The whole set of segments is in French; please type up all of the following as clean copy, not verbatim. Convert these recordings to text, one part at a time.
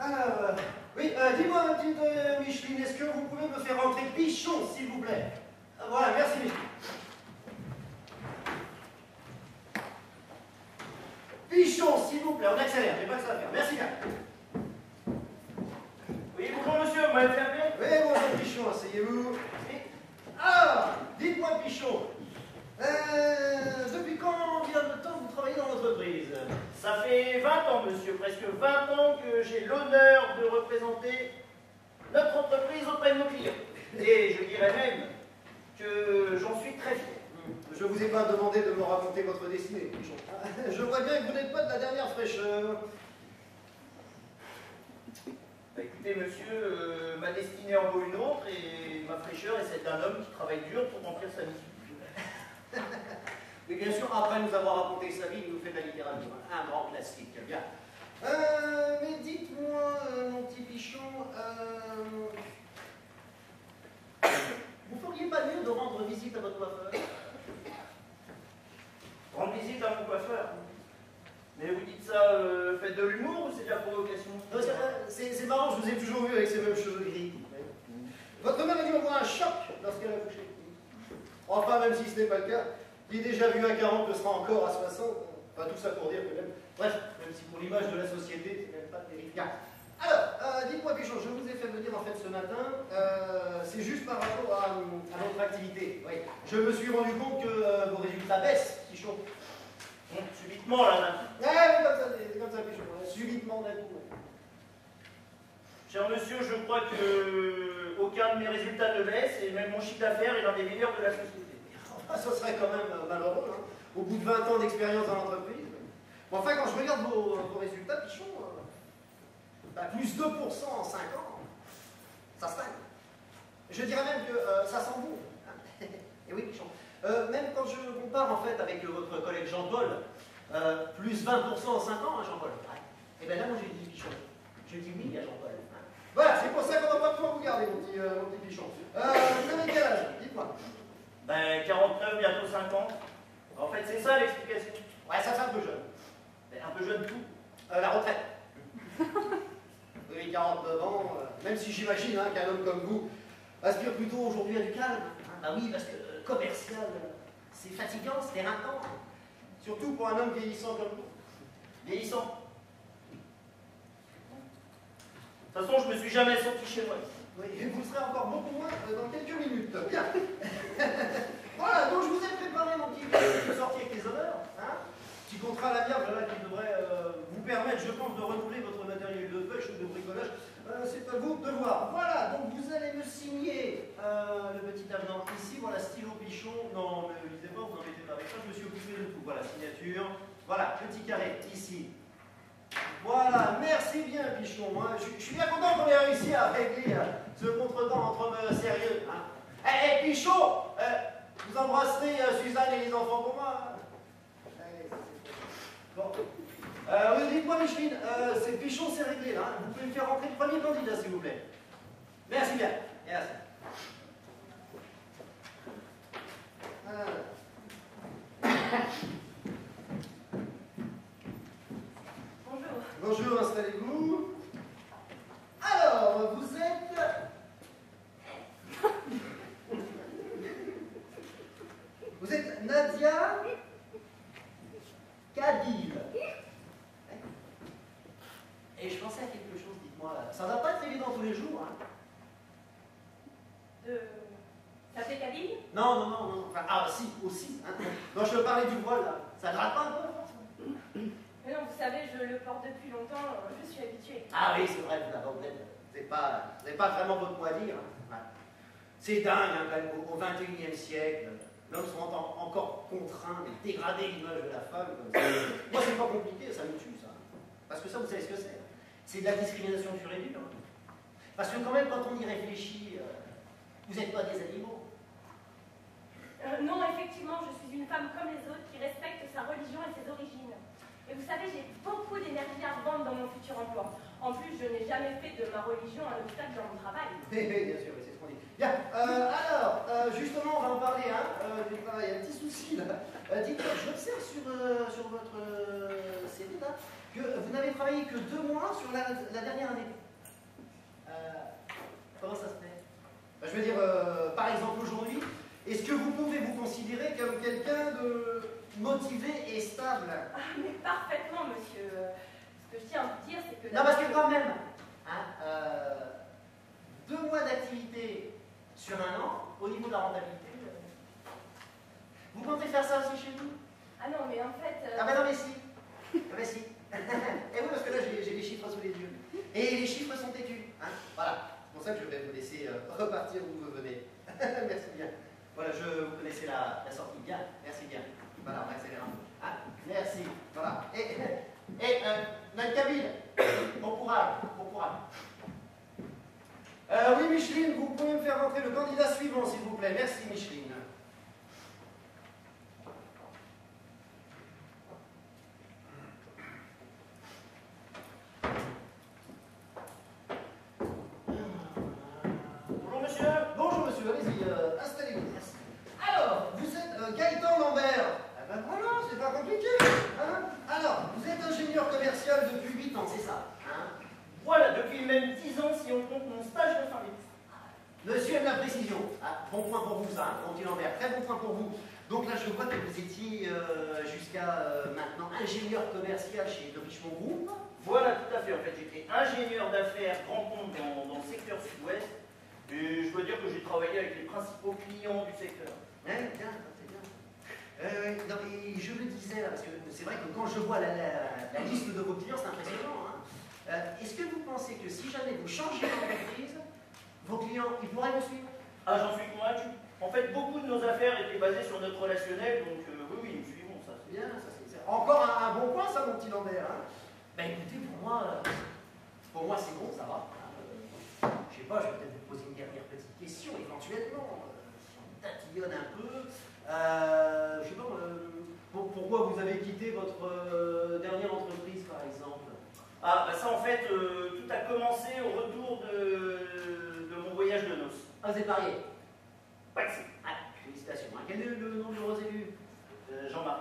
Alors, oui, dis-moi, ma petite Micheline, est-ce que vous pouvez me faire rentrer Pichon, s'il vous plaît? Voilà, merci, Micheline. Pichon, s'il vous plaît, on accélère, j'ai pas que ça à faire. Merci bien. Oui, bonjour monsieur, vous m'avez fait appeler? Oui, bonjour Pichon, asseyez-vous. Ah, dites-moi Pichon, depuis combien de temps vous travaillez dans l'entreprise? Ça fait 20 ans, monsieur, presque 20 ans que j'ai l'honneur de représenter notre entreprise auprès de nos clients. Et je dirais même que j'en suis très fier. Je vous ai pas demandé de me raconter votre destinée, Pichon. Je vois bien que vous n'êtes pas de la dernière fraîcheur. Bah, écoutez, monsieur, ma destinée en vaut une autre, et ma fraîcheur est celle d'un homme qui travaille dur pour remplir sa mission. Mais bien sûr, après nous avoir raconté sa vie, il nous fait de la littérature. Un grand classique, bien. Mais dites-moi, mon petit Pichon, vous feriez pas mieux de rendre visite à votre coiffeur? Rendre visite à mon coiffeur. Mais vous dites ça, faites de l'humour ou c'est de la provocation? C'est marrant, je vous ai toujours vu avec ces mêmes cheveux gris. Votre mère a dû avoir un choc lorsqu'elle a couché. Enfin, même si ce n'est pas le cas, qui est déjà vu à 40 le sera encore à 60. Enfin, tout ça pour dire que même, bref, même si pour l'image de la société, c'est même pas terrible. Bien. Alors, dites-moi, Pichon, je vous ai fait venir en fait ce matin, c'est juste par rapport à votre activité. Oui. Je me suis rendu compte que vos résultats baissent, Pichon. Subitement, là, d'un coup. C'est comme ça, Pichon. Subitement d'un coup. Cher monsieur, je crois que aucun de mes résultats ne baisse, et même mon chiffre d'affaires est l'un des meilleurs de la société. Enfin, ce serait quand même malheureux, hein, au bout de 20 ans d'expérience dans l'entreprise. Mais enfin, quand je regarde vos résultats, Pichon, plus 2% en 5 ans, ça stagne. Je dirais même que ça sent bon. Et oui, Pichon. Même quand je compare en fait avec votre collègue Jean-Paul, plus 20% en 5 ans, hein, Jean-Paul. Ouais. Et bien là, moi j'ai dit Pichon. Je dis oui à Jean-Paul. Hein. Voilà, c'est pour ça qu'on va pas pouvoir vous garder, mon petit Pichon. Vous avez quel âge? Dites-moi. Ben, 49, bientôt 50. En fait, c'est ça l'explication. Ouais, ça fait un peu jeune. Mais un peu jeune tout. La retraite. Oui, 49 ans, même si j'imagine hein, qu'un homme comme vous aspire plutôt aujourd'hui à du calme. Hein. Bah oui, parce que commercial, c'est fatigant, c'est éreintant. Surtout pour un homme vieillissant comme vous. Vieillissant. De toute façon, je me suis jamais senti chez moi. Oui, et vous le serez encore beaucoup moins dans quelques minutes. Bien. Voilà, donc je vous ai préparé mon petit sortie avec les honneurs. Hein. Petit contrat à la bière, voilà, qui devrait vous permettre, je pense, de renouveler votre matériel de pêche ou de bricolage. C'est à vous de voir. Voilà, donc vous allez me signer le petit avenant ici. Voilà, stylo Pichon. Non, ne lisez pas, vous n'embêtez pas avec ça, je me suis occupé de tout. Voilà, signature. Voilà, petit carré ici. Voilà, merci bien Pichon. Moi, je suis bien content qu'on ait réussi à régler ce contretemps entre hommes sérieux. Hein. Eh, Pichon, vous embrasserez Suzanne et les enfants pour moi. Bon. Oui, dites-moi Micheline, c'est Pichon, c'est réglé là. Vous pouvez me faire rentrer le premier candidat, s'il vous plaît. Merci bien. Merci. Bonjour. Bonjour, installez-vous. Alors, vous êtes... Vous êtes Nadia Kadil. Et je pensais à quelque chose, dites-moi. Ça ne va pas être évident tous les jours, hein? Ça fait Kabyle? Non. Enfin, ah, si, aussi. Hein. Non, je parlais du voile, là. Ça ne gratte pas un peu? Mais non, vous savez, je le porte depuis longtemps, je suis habituée. Ah oui, c'est vrai, vous n'avez pas vraiment votre mot à dire. Hein. Ouais. C'est dingue, hein, quand même, au XXIe siècle, l'homme se rend encore contraint de dégrader l'image de la femme. Moi, c'est pas compliqué, ça me tue, ça. Parce que ça, vous savez ce que c'est. C'est de la discrimination pure et dure. Parce que quand même, quand on y réfléchit, vous n'êtes pas des animaux. Non, effectivement, je suis une femme comme les autres qui respecte sa religion et ses origines. Et vous savez, j'ai beaucoup d'énergie à revendre dans mon futur emploi. En plus, je n'ai jamais fait de ma religion un obstacle dans mon travail. Oui, bien sûr, c'est ce qu'on dit. Bien, alors, justement, on va en parler, hein, du travail. Il y a un petit souci, là. Dites-moi, j'observe sur votre CV, là, que vous n'avez travaillé que 2 mois sur la dernière année. Comment ça se fait? Je veux dire, par exemple, aujourd'hui, est-ce que vous pouvez vous considérer comme quelqu'un de motivé et stable? Ah, mais parfaitement, monsieur. Ce que je tiens à vous dire, c'est que... Non, parce que quand même, hein, 2 mois d'activité sur 1 an, au niveau de la rentabilité, vous comptez faire ça aussi chez vous? Ah non, mais en fait... Ah ben non, mais si. Ah ben si. Et oui, parce que là, j'ai les chiffres sous les yeux. Et les chiffres sont têtus. Hein, voilà. C'est pour ça que je vais vous laisser repartir où vous venez. Merci bien. Voilà, vous connaissez la sortie. Bien, merci bien. Voilà, on accélère un peu. Ah, merci. Voilà. Et notre cabine, bon courage, bon courage. Oui, Micheline, vous pouvez me faire rentrer le candidat suivant, s'il vous plaît. Merci, Micheline. Bonjour monsieur. Bonjour, monsieur. Allez-y, installez-vous. Merci. Alors, vous êtes Gaëtan Lambert. Ah ben voilà, c'est pas compliqué. Hein, alors, vous êtes ingénieur commercial depuis 8 ans, c'est ça, hein? Voilà, depuis même 10 ans si on compte mon stage de fin d'études. Monsieur aime la précision. Ah, bon point pour vous, ça, hein, Gaëtan Lambert. Très bon point pour vous. Donc là, je vois que vous étiez jusqu'à maintenant ingénieur commercial chez Le Richemont Group. Voilà, tout à fait. En fait, j'étais ingénieur d'affaires grand compte dans le secteur sud-ouest. Et je dois dire que j'ai travaillé avec les principaux clients du secteur. Bien, c'est bien. Non, mais je le disais là, parce que c'est vrai que quand je vois la liste de vos clients, c'est impressionnant. Hein. Est-ce que vous pensez que si jamais vous changez d'entreprise, vos clients, ils pourraient vous suivre? Ah, j'en suis convaincu. En fait, beaucoup de nos affaires étaient basées sur notre relationnel, donc oui, nous suivons ça. C'est bien, ça c'est encore un bon point, ça, mon petit Lambert. Hein. Ben écoutez, pour moi c'est bon, ça va. Je sais pas, je vais peut-être vous poser une dernière petite question, éventuellement. Si on tatillonne un peu. Je sais pas, pourquoi vous avez quitté votre dernière entreprise, par exemple? Ah, bah ça en fait, tout a commencé au retour de mon voyage de noces. Ah, vous êtes marié? Pas que c'est. Ah, félicitations. Hein. Quel est le nom de vos élus? Jean-Marc.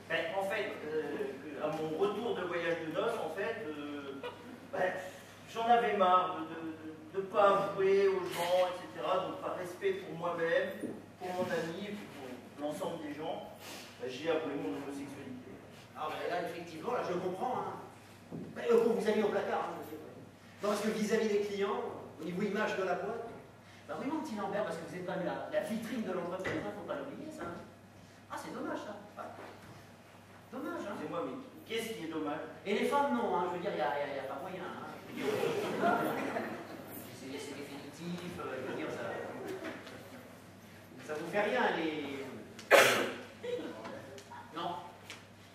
Ben, en fait, à mon retour de voyage de noces, en fait, ben, j'en avais marre de ne pas avouer aux gens, etc. Donc, par respect pour moi-même, pour mon ami, et puis pour l'ensemble des gens, ben, j'ai avoué mon homosexualité. Ah, ben là, effectivement, là, je comprends. Hein. Ben, quand vous avez au placard, hein, je sais pas. Non, parce que vis-à-vis des clients, au niveau image de la boîte, ben oui, mon petit Lambert, parce que vous êtes quand même la vitrine de l'entreprise, il ne faut pas l'oublier, ça. Ah, c'est dommage, ça. Ah. Dommage, hein. Excusez-moi, mais qu'est-ce qui est dommage? Et les femmes, non, hein. Je veux dire, il n'y a pas moyen. Hein. C'est définitif, je veux dire, ça vous fait rien, les... Non.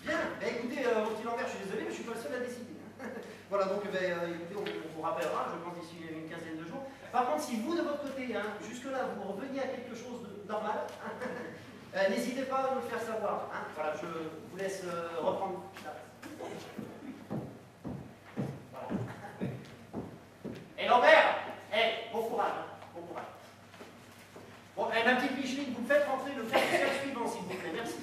Bien, ben, écoutez, mon petit Lambert, je suis désolé, mais je ne suis pas le seul à décider. Voilà, donc, ben, écoutez, on vous rappellera, je pense, d'ici une quinzaine de jours. Par contre, si vous, de votre côté, hein, jusque-là, vous reveniez à quelque chose de normal, n'hésitez pas à nous le faire savoir. Hein. Voilà, je vous laisse reprendre place. Voilà. Et Lambert, bon courage, hein, bon courage. Bon, ma petite Micheline, vous me faites rentrer le fournisseur suivant, s'il vous plaît. Merci.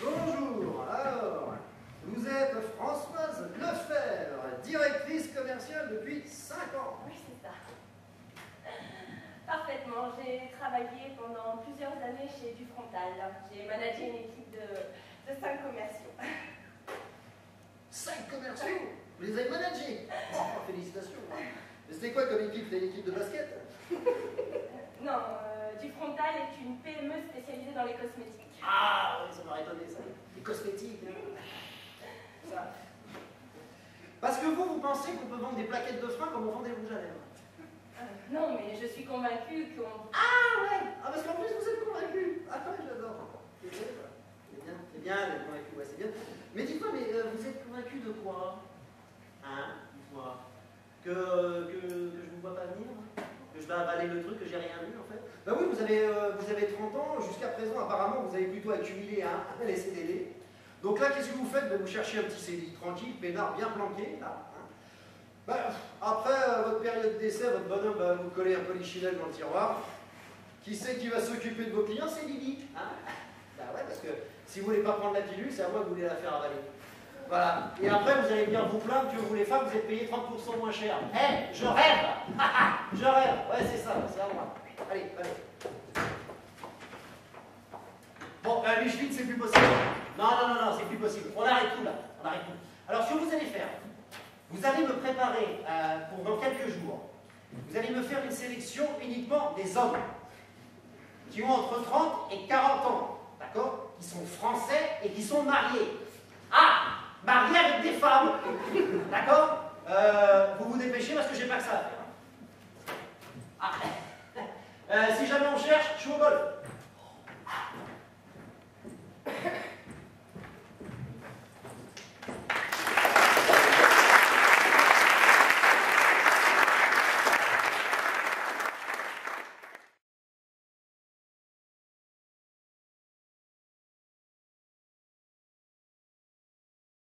Bonjour, alors, vous êtes Françoise Lefebvre, directrice commerciale depuis 5 ans. Oui, c'est ça. Parfaitement. J'ai travaillé pendant plusieurs années chez Dufrontal. J'ai managé une équipe de 5 commerciaux. 5 commerciaux? Vous les avez managés? Oh, félicitations. Mais c'était quoi comme équipe? C'était une équipe de basket? Non, Dufrontal est une PME spécialisée dans les cosmétiques. Ah oui, ça m'aurait étonné ça. Les cosmétiques. Hein. Ça. Parce que vous pensez qu'on peut vendre des plaquettes de frein comme on vend des rouges à lèvres? Non, mais je suis convaincue qu'on... Ah ouais. Ah, parce qu'en plus vous êtes convaincu. Ah ouais, j'adore. C'est bien d'être convaincu, ouais, c'est bien. Mais dites-moi, vous êtes convaincu de quoi? Hein? Dites-moi. Que je ne vous vois pas venir? vous avez 30 ans, jusqu'à présent, apparemment, vous avez plutôt accumulé les CDD. Donc là, qu'est-ce que vous faites? Vous cherchez un petit CDI tranquille, peinard, bien planqué, là. Après votre période d'essai, votre bonhomme va vous coller un polichinelle dans le tiroir. Qui c'est qui va s'occuper de vos clients? C'est Lily. Bah ouais, parce que si vous ne voulez pas prendre la pilule, c'est à moi que vous voulez la faire avaler. Voilà. Et après, vous allez venir vous plaindre que vous, les femmes, vous êtes payés 30% moins cher. Je rêve. Je rêve. Ouais, c'est ça, c'est à moi. Allez, allez. Bon, lui, je vite, c'est plus possible. Non, c'est plus possible. On arrête tout, là. On arrête tout. Alors, ce que vous allez faire, vous allez me préparer pour dans quelques jours. Vous allez me faire une sélection uniquement des hommes qui ont entre 30 et 40 ans, d'accord? Qui sont français et qui sont mariés. Mariés avec des femmes, d'accord? Vous vous dépêchez parce que j'ai pas que ça à faire. Si jamais on cherche, je suis au golf.